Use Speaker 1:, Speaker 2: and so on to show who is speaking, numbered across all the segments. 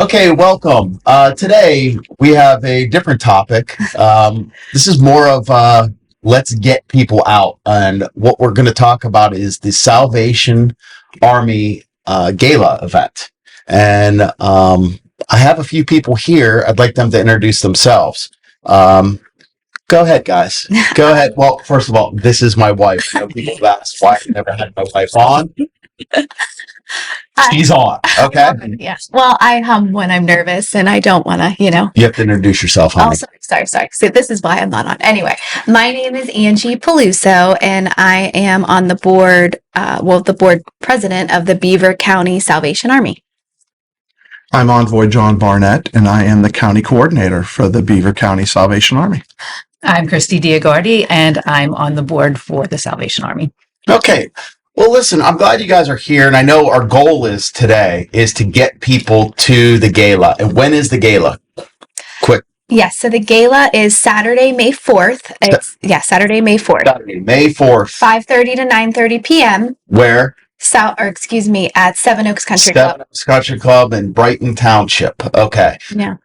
Speaker 1: Okay, welcome. Today we have a different topic. This is more of let's get people out. And what we're going to talk about is the Salvation Army Gala event. And I have a few people here. I'd like them to introduce themselves. Go ahead, guys. Go ahead. Well, first of all, this is my wife. I know people have asked why I've never had my wife on. She's on. Okay.
Speaker 2: Yes. Well, I hum when I'm nervous and I don't want to,
Speaker 1: You have to introduce yourself, honey.
Speaker 2: Oh, sorry. So this is why I'm not on. Anyway, my name is Angie Peluso and I am on the board, the board president of the Beaver County Salvation Army.
Speaker 3: I'm Envoy John Barnett, and I am the county coordinator for the Beaver County Salvation Army.
Speaker 4: I'm Christy Diagardi, and I'm on the board for the Salvation Army.
Speaker 1: Okay. Well, listen, I'm glad you guys are here, and I know our goal is today is to get people to the gala. And when is the gala? Quick.
Speaker 2: Yes, so the gala is Saturday, May 4th. Saturday, May 4th.
Speaker 1: Saturday, May 4th.
Speaker 2: 5:30 to 9:30 p.m.
Speaker 1: Where?
Speaker 2: At Seven Oaks Country Club.
Speaker 1: Seven Oaks Country Club in Brighton Township. Okay.
Speaker 2: Yeah.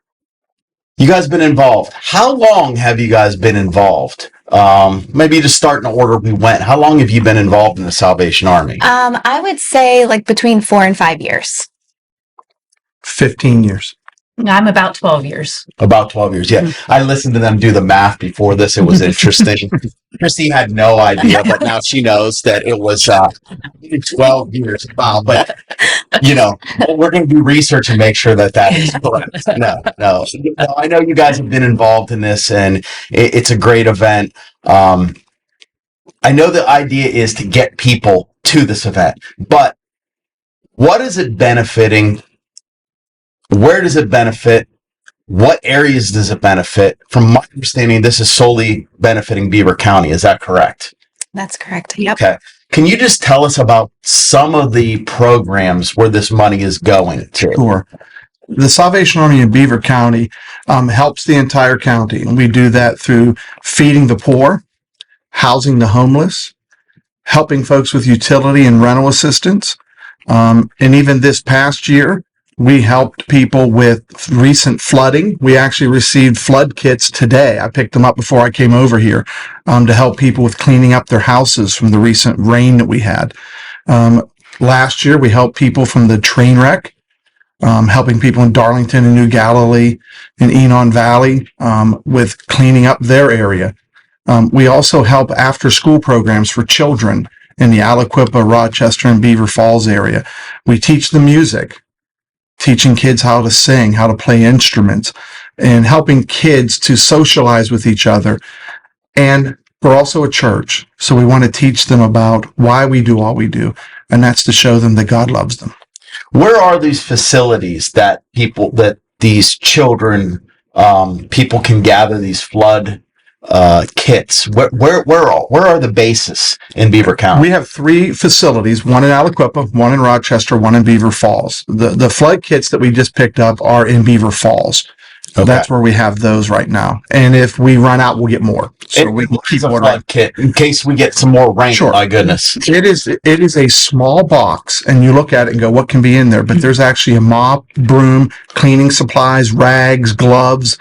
Speaker 1: You guys been involved. How long have you guys been involved? Maybe to start in the order we went. How long have you been involved in the Salvation Army?
Speaker 2: I would say like between 4 and 5 years.
Speaker 3: 15 years.
Speaker 4: I'm about 12 years.
Speaker 1: About 12 years, yeah. I listened to them do the math before this. It was interesting. Chrissy had no idea, but now she knows that it was 12 years. Wow, but, we're going to do research and make sure that is correct. No. I know you guys have been involved in this, and it's a great event. I know the idea is to get people to this event, but what is it benefiting? Where does it benefit? What areas does it benefit? From my understanding, this is solely benefiting Beaver County. Is that correct?
Speaker 2: That's correct. Yep.
Speaker 1: Okay. Can you just tell us about some of the programs where this money is going to?
Speaker 3: Sure. The Salvation Army in Beaver County helps the entire county. And we do that through feeding the poor, housing the homeless, helping folks with utility and rental assistance. And even this past year, we helped people with recent flooding. We actually received flood kits today. I picked them up before I came over here to help people with cleaning up their houses from the recent rain that we had. Last year, we helped people from the train wreck, helping people in Darlington and New Galilee and Enon Valley with cleaning up their area. We also help after-school programs for children in the Aliquippa, Rochester, and Beaver Falls area. We teach them music, teaching kids how to sing, how to play instruments, and helping kids to socialize with each other. And we're also a church, so we want to teach them about why we do all we do, and that's to show them that God loves them.
Speaker 1: Where are these facilities that these children, people can gather these flood kits? Where are the bases in Beaver County?
Speaker 3: We have 3 facilities, one in Aliquippa, one in Rochester, one in Beaver Falls. The flood kits that we just picked up are in Beaver Falls. Okay. That's where we have those right now. And if we run out, we'll get more. So we will keep
Speaker 1: a flood kit in case we get some more rain. Sure. My goodness.
Speaker 3: It is a small box, and you look at it and go, what can be in there? But there's actually a mop, broom, cleaning supplies, rags, gloves,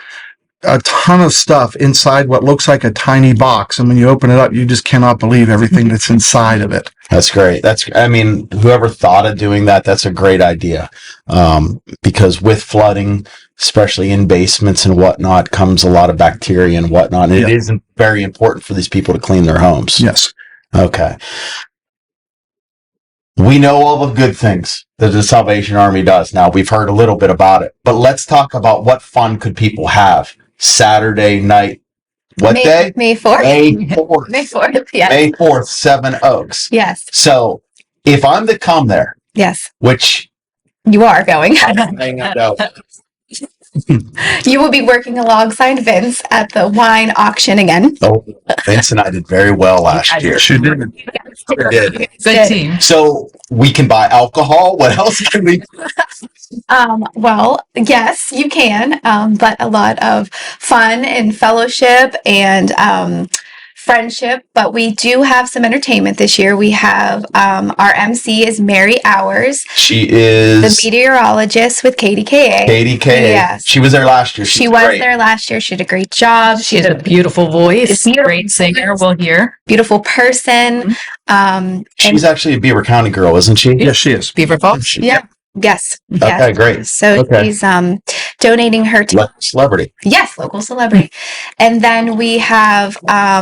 Speaker 3: a ton of stuff inside what looks like a tiny box. And when you open it up, you just cannot believe everything that's inside of it.
Speaker 1: That's great. Whoever thought of doing that, that's a great idea. Because with flooding, especially in basements and whatnot, comes a lot of bacteria and whatnot. And it isn't very important for these people to clean their homes.
Speaker 3: Yes.
Speaker 1: Okay. We know all the good things that the Salvation Army does. Now, we've heard a little bit about it, but let's talk about what fun could people have Saturday night. What day?
Speaker 2: May 4th.
Speaker 1: May 4th.
Speaker 2: May 4th, yes.
Speaker 1: May 4th, Seven Oaks.
Speaker 2: Yes.
Speaker 1: So if I'm to come there,
Speaker 2: yes,
Speaker 1: which
Speaker 2: you are going,
Speaker 1: I know.
Speaker 2: You will be working alongside Vince at the wine auction again.
Speaker 1: Oh, Vince and I did very well last year.
Speaker 3: Sure did.
Speaker 4: Good team.
Speaker 1: So we can buy alcohol. What else can we?
Speaker 2: Well, yes, you can, but a lot of fun and fellowship and friendship, but we do have some entertainment this year. We have our MC is Mary Hours,
Speaker 1: She
Speaker 2: the
Speaker 1: is
Speaker 2: meteorologist with KDKA.
Speaker 1: KDK.
Speaker 2: Yes.
Speaker 1: She was there last year.
Speaker 2: She
Speaker 1: She's
Speaker 2: was
Speaker 1: great.
Speaker 2: there last year. She did a great job.
Speaker 4: She has a beautiful voice.
Speaker 2: It's beautiful.
Speaker 4: Great singer. We'll hear.
Speaker 2: Beautiful person.
Speaker 1: She's actually a Beaver County girl, isn't she?
Speaker 3: Yes, she is.
Speaker 4: Beaver Falls.
Speaker 2: Yeah. Yes.
Speaker 1: Okay, great.
Speaker 2: So
Speaker 1: Okay.
Speaker 2: she's donating her
Speaker 1: Celebrity.
Speaker 2: Yes, local celebrity. And then we have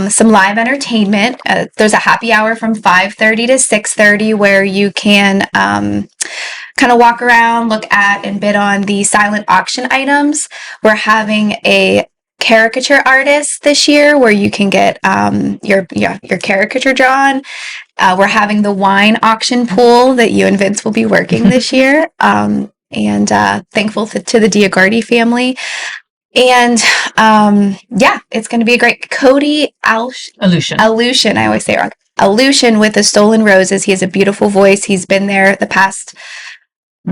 Speaker 2: some live entertainment. There's a happy hour from 5:30 to 6:30 where you can kind of walk around, look at, and bid on the silent auction items. We're having a caricature artist this year where you can get your caricature drawn. We're having the wine auction pool that you and Vince will be working this year. And thankful to the Diagardi family. And it's going to be a great Cody Aleutian. I always say it wrong. Aleutian with the Stolen Roses. He has a beautiful voice. He's been there the past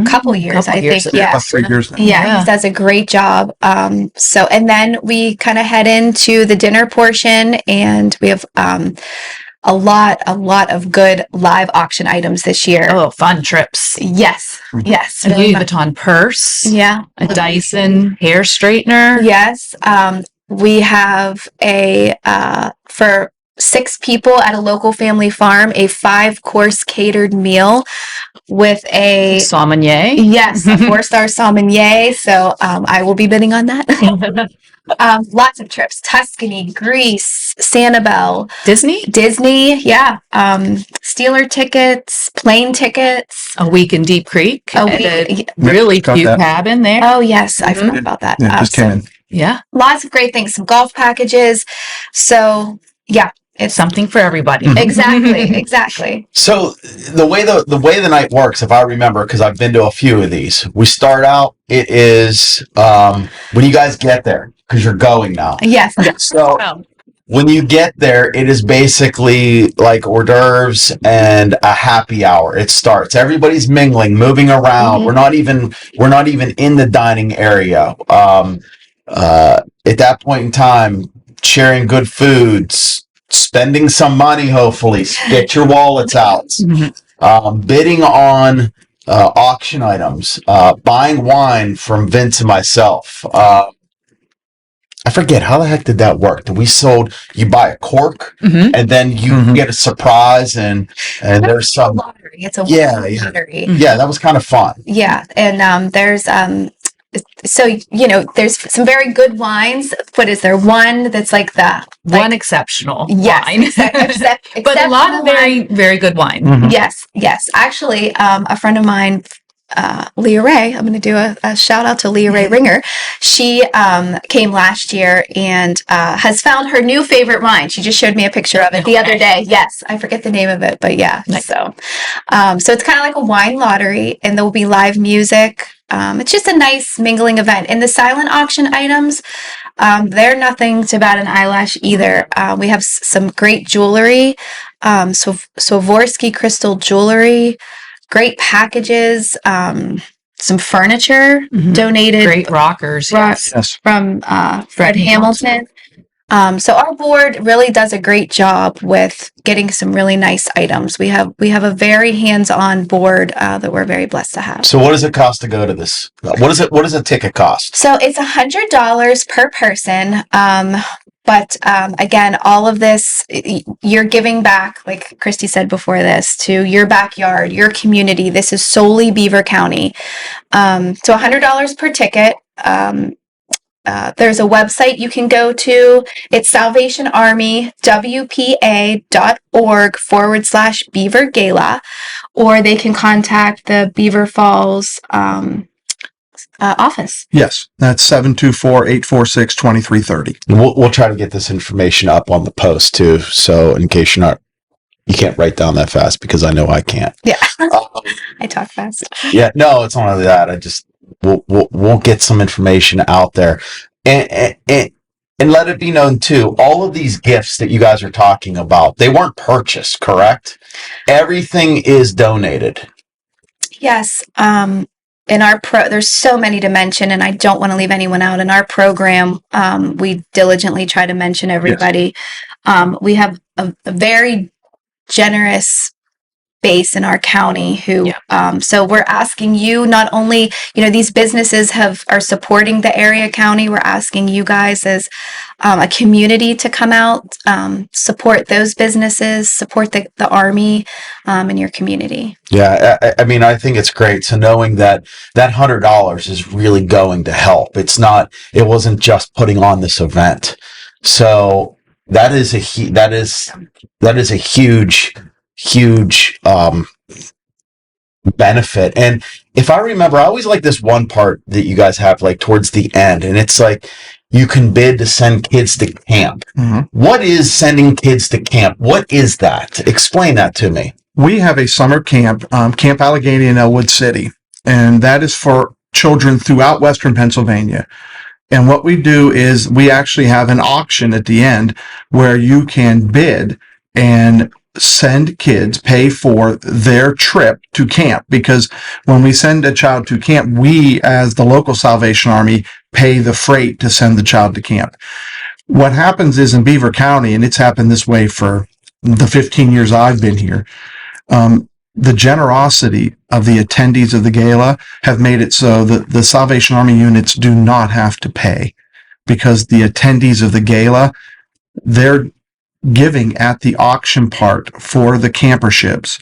Speaker 2: couple years, I think. Yeah.
Speaker 3: About 3 years now.
Speaker 2: Yeah, he does a great job. And then we kind of head into the dinner portion, and we have a lot of good live auction items this year.
Speaker 4: Oh, fun trips.
Speaker 2: Yes.
Speaker 4: A Louis Vuitton purse.
Speaker 2: Yeah.
Speaker 4: A Dyson hair straightener.
Speaker 2: Yes. We have for 6 people at a local family farm, a 5-course catered meal with a
Speaker 4: Saumonier.
Speaker 2: Yes, a 4-star sommelier. So I will be bidding on that. Lots of trips: Tuscany, Greece, Sanibel, Disney. Yeah. Steeler tickets, plane tickets.
Speaker 4: A week in Deep Creek. A really cute cabin there.
Speaker 2: Oh yes, I forgot about that.
Speaker 3: Yeah, just came in.
Speaker 4: Yeah.
Speaker 2: Lots of great things. Some golf packages. So yeah.
Speaker 4: It's something for everybody.
Speaker 2: Exactly.
Speaker 1: So the way the night works, if I remember, because I've been to a few of these, we start out. It is when you guys get there, because you're going now.
Speaker 2: Yes.
Speaker 1: So when you get there, it is basically like hors d'oeuvres and a happy hour. It starts. Everybody's mingling, moving around.
Speaker 2: Mm-hmm.
Speaker 1: We're not even in the dining area. At that point in time, sharing good foods. Spending some money, hopefully. Get your wallets out. Bidding on auction items. Buying wine from Vince and myself. I forget, how the heck did that work? You buy a cork and then you get a surprise and there's some
Speaker 2: lottery. It's a lottery.
Speaker 1: Yeah, that was kind of fun.
Speaker 2: Yeah, and there's there's some very good wines, but is there one that's like
Speaker 4: one exceptional
Speaker 2: wine?
Speaker 4: But a lot of very, very good wine.
Speaker 3: Mm-hmm.
Speaker 2: Yes. Actually, a friend of mine, Leah Ray, I'm going to do a shout out to Leah Ray Ringer. She came last year and has found her new favorite wine. She just showed me a picture of it the other day. Yes, I forget the name of it, but yeah. Nice. So it's kind of like a wine lottery, and there will be live music. It's just a nice mingling event. And the silent auction items, they're nothing to bat an eyelash either. We have some great jewelry, Swarovski crystal jewelry, great packages, some furniture donated.
Speaker 4: Great rockers, yes.
Speaker 2: From Fred Hamilton. So our board really does a great job with getting some really nice items. We have a very hands-on board that we're very blessed to have.
Speaker 1: So what does it cost to go to this? What does a ticket cost?
Speaker 2: So it's $100 per person. But again, all of this, you're giving back, like Christy said before this, to your backyard, your community. This is solely Beaver County. So $100 per ticket. There's a website you can go to. It's salvationarmywpa.org/Beaver Gala, or they can contact the Beaver Falls office.
Speaker 3: Yes, that's 724-846-2330.
Speaker 1: We'll try to get this information up on the post too. So in case you can't write down that fast, because I know I can't.
Speaker 2: Yeah, I talk fast.
Speaker 1: Yeah, no, it's not only that. We'll get some information out there, and let it be known too. All of these gifts that you guys are talking about, they weren't purchased, correct? Everything is donated.
Speaker 2: Yes. In our there's so many to mention, and I don't want to leave anyone out. In our program, we diligently try to mention everybody. We have a very generous base in our county who so we're asking you, not only these businesses are supporting the area county, we're asking you guys as a community to come out, support those businesses, support the Army in your community.
Speaker 1: Yeah, I mean, I think it's great. So knowing that $100 is really going to help. It wasn't just putting on this event. So that is a huge benefit. And if I remember, I always like this one part that you guys have like towards the end, and it's like you can bid to send kids to camp.
Speaker 3: Mm-hmm.
Speaker 1: What is sending kids to camp? What is that? Explain that to me.
Speaker 3: We have a summer camp, Camp Allegheny in Elwood City, and that is for children throughout Western Pennsylvania. And what we do is we actually have an auction at the end where you can bid and send kids, pay for their trip to camp. Because when we send a child to camp, we, as the local Salvation Army, pay the freight to send the child to camp. What happens is in Beaver County, and it's happened this way for the 15 years I've been here, the generosity of the attendees of the gala have made it so that the Salvation Army units do not have to pay, because the attendees of the gala, they're giving at the auction part for the camperships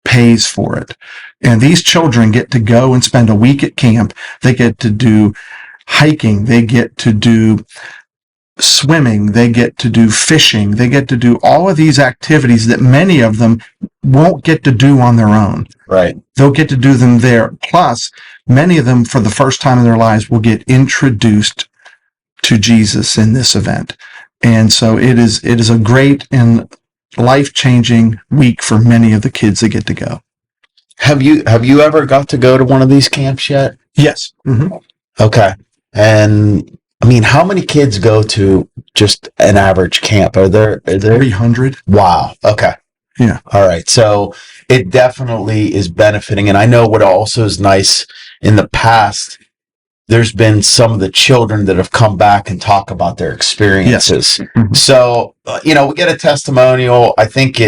Speaker 3: pays for it. And these children get to go and spend a week at camp. They get to do hiking. They get to do swimming. They get to do fishing. They get to do all of these activities that many of them won't get to do on their own.
Speaker 1: Right.
Speaker 3: They'll get to do them there. Plus, many of them, for the first time in their lives, will get introduced to Jesus in this event. And so it is a great and life-changing week for many of the kids that get to go.
Speaker 1: Have you ever got to go to one of these camps yet?
Speaker 3: Yes. Mm-hmm.
Speaker 1: Okay. And I mean, how many kids go to just an average camp? Are there
Speaker 3: 300?
Speaker 1: Wow. Okay.
Speaker 3: Yeah.
Speaker 1: All right. So it definitely is benefiting. And I know what also is nice in the past, there's been some of the children that have come back and talk about their experiences.
Speaker 3: Yes. Mm-hmm.
Speaker 1: So, we get a testimonial. I think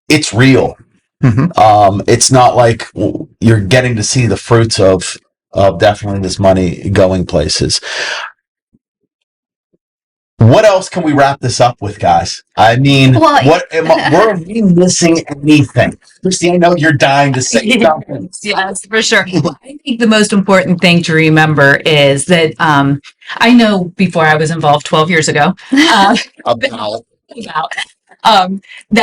Speaker 1: it's real.
Speaker 3: Mm-hmm.
Speaker 1: It's not like you're getting to see the fruits of definitely this money going places. What else can we wrap this up with, guys? I mean, were we missing anything? Christy, I know you're dying to say something.
Speaker 4: Yes, for sure. I think the most important thing to remember is that I know before I was involved 12 years ago, that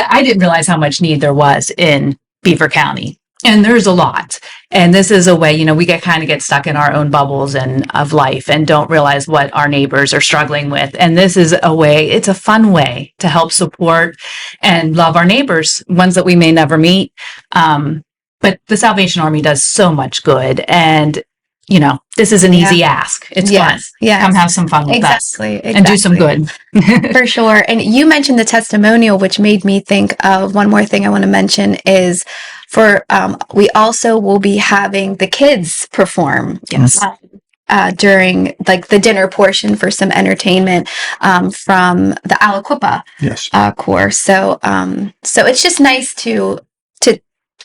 Speaker 4: I didn't realize how much need there was in Beaver County. And there's a lot. And this is a way, we get stuck in our own bubbles of life and don't realize what our neighbors are struggling with. And this is it's a fun way to help support and love our neighbors, ones that we may never meet. But the Salvation Army does so much good. And, this is an easy ask. It's fun.
Speaker 2: Yes.
Speaker 4: Come have some fun with us.
Speaker 2: Exactly.
Speaker 4: And do some good.
Speaker 2: For sure. And you mentioned the testimonial, which made me think of one more thing I want to mention is we also will be having the kids perform.
Speaker 4: Yes.
Speaker 2: During the dinner portion for some entertainment from the Aliquippa course. So it's just nice to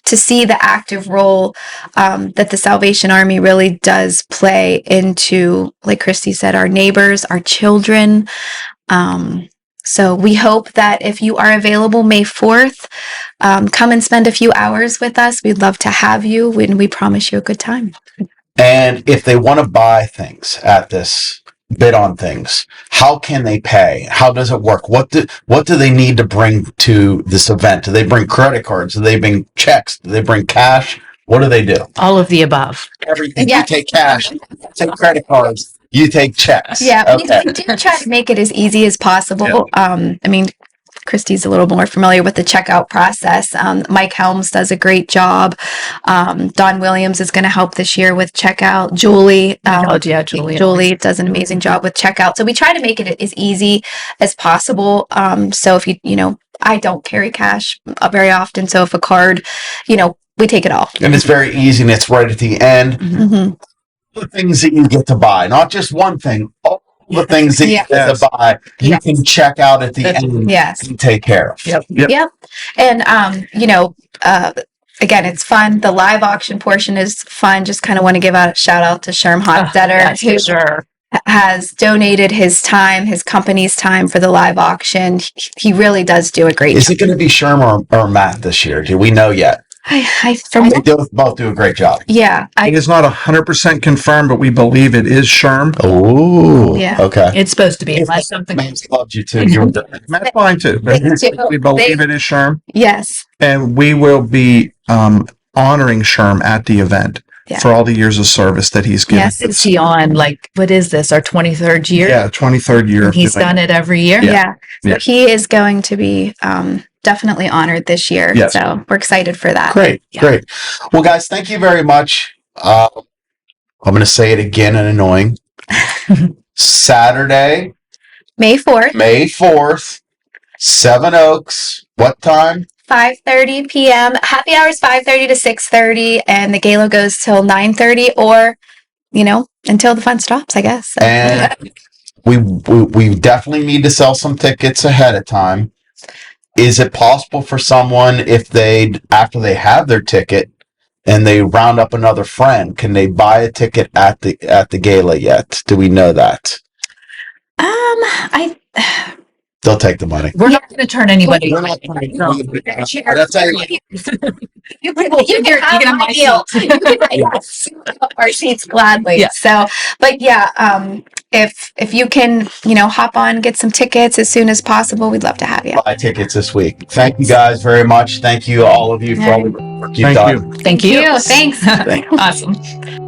Speaker 2: see the active role that the Salvation Army really does play into, like Christy said, our neighbors, our children. So we hope that if you are available May 4th, come and spend a few hours with us. We'd love to have you, and we promise you a good time.
Speaker 1: And if they want to buy things at this, bid on things, how can they pay? How does it work? What do they need to bring to this event? Do they bring credit cards? Do they bring checks? Do they bring cash? What do they do?
Speaker 4: All of the above.
Speaker 1: Everything. Yeah. You take cash, you take credit cards, you take checks.
Speaker 2: Yeah, we do try to make it as easy as possible. Yeah. Christy's a little more familiar with the checkout process. Mike Helms does a great job. Don Williams is going to help this year with checkout. Julie. Julie does an amazing job with checkout. So we try to make it as easy as possible. So if I don't carry cash very often. So if a card, we take it all.
Speaker 1: And it's very easy, and it's right at the end.
Speaker 2: Mm-hmm.
Speaker 1: The things that you get to buy, not just one thing, all the things that
Speaker 2: Yeah.
Speaker 1: you have to buy, you
Speaker 2: Yes.
Speaker 1: can check out at the end
Speaker 2: Yes.
Speaker 1: and take care of.
Speaker 4: Yep.
Speaker 2: Yep. And, again, it's fun. The live auction portion is fun. Just kind of want to give a shout out to Sherm Hostetter,
Speaker 4: Yes,
Speaker 2: who
Speaker 4: for sure.
Speaker 2: has donated his time, his company's time for the live auction. He really does do a great
Speaker 1: Is
Speaker 2: job.
Speaker 1: it going to be Sherm or Matt this year? Do we know yet?
Speaker 2: From
Speaker 1: They both do a great job.
Speaker 2: yeah,
Speaker 3: It is not 100% confirmed, but we believe it is Sherm.
Speaker 1: Oh,
Speaker 2: Yeah.
Speaker 1: okay.
Speaker 4: It's supposed to be, unless something.
Speaker 1: Matt's loved you too. You're
Speaker 3: Matt's fine too.
Speaker 2: They do.
Speaker 3: We believe it is Sherm,
Speaker 2: Yes.
Speaker 3: and we will be honoring Sherm at the event
Speaker 2: Yeah.
Speaker 3: for all the years of service that he's given.
Speaker 2: Yes.
Speaker 4: Is he on, like, what is this, our 23rd year?
Speaker 3: Yeah, 23rd year.
Speaker 4: And he's done it every year?
Speaker 2: Yeah. So
Speaker 3: Yeah.
Speaker 2: he is going to be definitely honored this year.
Speaker 3: Yes.
Speaker 2: So we're excited for that.
Speaker 1: great.
Speaker 2: Yeah.
Speaker 1: Great. Well, guys, thank you very much. I'm going to say it again and annoying. Saturday,
Speaker 2: May 4th,
Speaker 1: May 4th, Seven Oaks. What time?
Speaker 2: 5:30 p.m. Happy hours 5:30 to 6:30, and the gala goes till 9:30, or until the fun stops, I guess. So.
Speaker 1: And we definitely need to sell some tickets ahead of time. Is it possible for someone, if after they have their ticket and they round up another friend, can they buy a ticket at the gala yet? Do we know that? They'll take the money.
Speaker 4: We're not going to turn anybody.
Speaker 1: We're not That's how you-
Speaker 2: You
Speaker 4: You
Speaker 2: can have
Speaker 4: can
Speaker 2: my
Speaker 4: have
Speaker 2: deal.
Speaker 4: my
Speaker 2: You can yes, our seats gladly.
Speaker 4: Yeah.
Speaker 2: So, but yeah, if you can, hop on, get some tickets as soon as possible, we'd love to have you.
Speaker 1: Buy tickets this week. Thank you guys very much. Thank you all of you for all the work you've
Speaker 3: Thank
Speaker 1: done.
Speaker 3: you.
Speaker 4: Thank you.
Speaker 2: Thanks.
Speaker 4: Awesome.